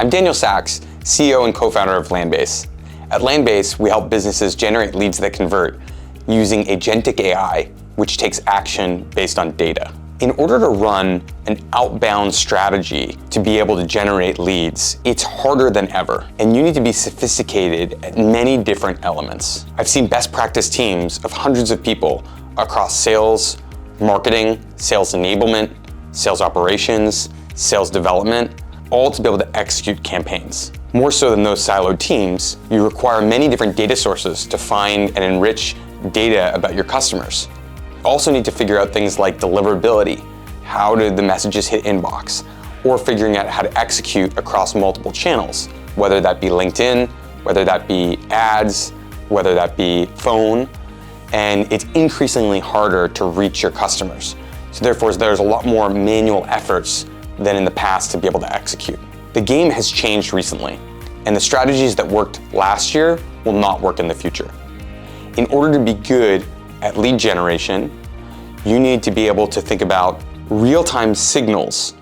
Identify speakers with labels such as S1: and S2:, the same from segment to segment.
S1: I'm Daniel Sachs, CEO and co-founder of Landbase. At Landbase, we help businesses generate leads that convert using agentic AI, which takes action based on data. In order to run an outbound strategy to be able to generate leads, it's harder than ever, and you need to be sophisticated at many different elements. I've seen best practice teams of hundreds of people across sales, marketing, sales enablement, sales operations, sales development, all to be able to execute campaigns. More so than those siloed teams, you require many different data sources to find and enrich data about your customers. Also need to figure out things like deliverability, how do the messages hit inbox, or figuring out how to execute across multiple channels, whether that be LinkedIn, whether that be ads, whether that be phone, and it's increasingly harder to reach your customers. So therefore, there's a lot more manual efforts than in the past to be able to execute. The game has changed recently, and the strategies that worked last year will not work in the future. In order to be good at lead generation, you need to be able to think about real-time signals.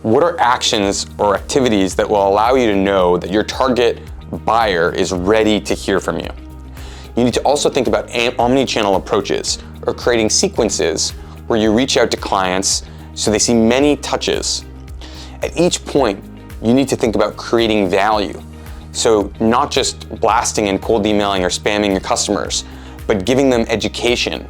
S1: What are actions or activities that will allow you to know that your target buyer is ready to hear from you? You need to also think about omni-channel approaches or creating sequences where you reach out to clients so they see many touches. At each point, you need to think about creating value. So not just blasting and cold emailing or spamming your customers, but giving them education,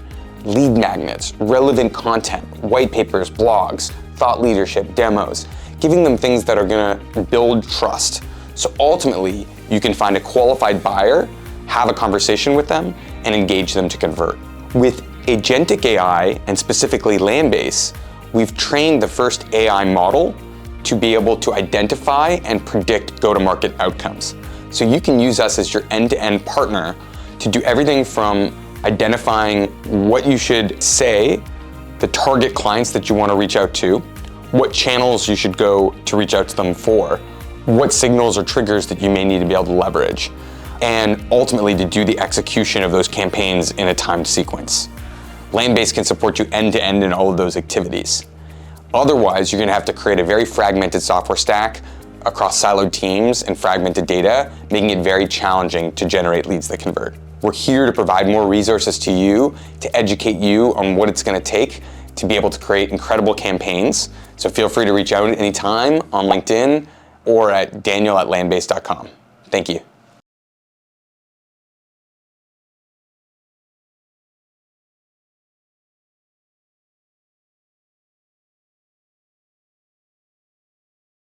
S1: lead magnets, relevant content, white papers, blogs, thought leadership, demos, giving them things that are gonna build trust. So ultimately, you can find a qualified buyer, have a conversation with them, and engage them to convert. With agentic AI, and specifically Landbase, we've trained the first AI model to be able to identify and predict go-to-market outcomes. So you can use us as your end-to-end partner to do everything from identifying what you should say, the target clients that you want to reach out to, what channels you should go to reach out to them for, what signals or triggers that you may need to be able to leverage, and ultimately to do the execution of those campaigns in a timed sequence. Landbase can support you end-to-end in all of those activities. Otherwise, you're going to have to create a very fragmented software stack across siloed teams and fragmented data, making it very challenging to generate leads that convert. We're here to provide more resources to you, to educate you on what it's going to take to be able to create incredible campaigns. So feel free to reach out anytime on LinkedIn or at daniel@landbase.com. Thank you.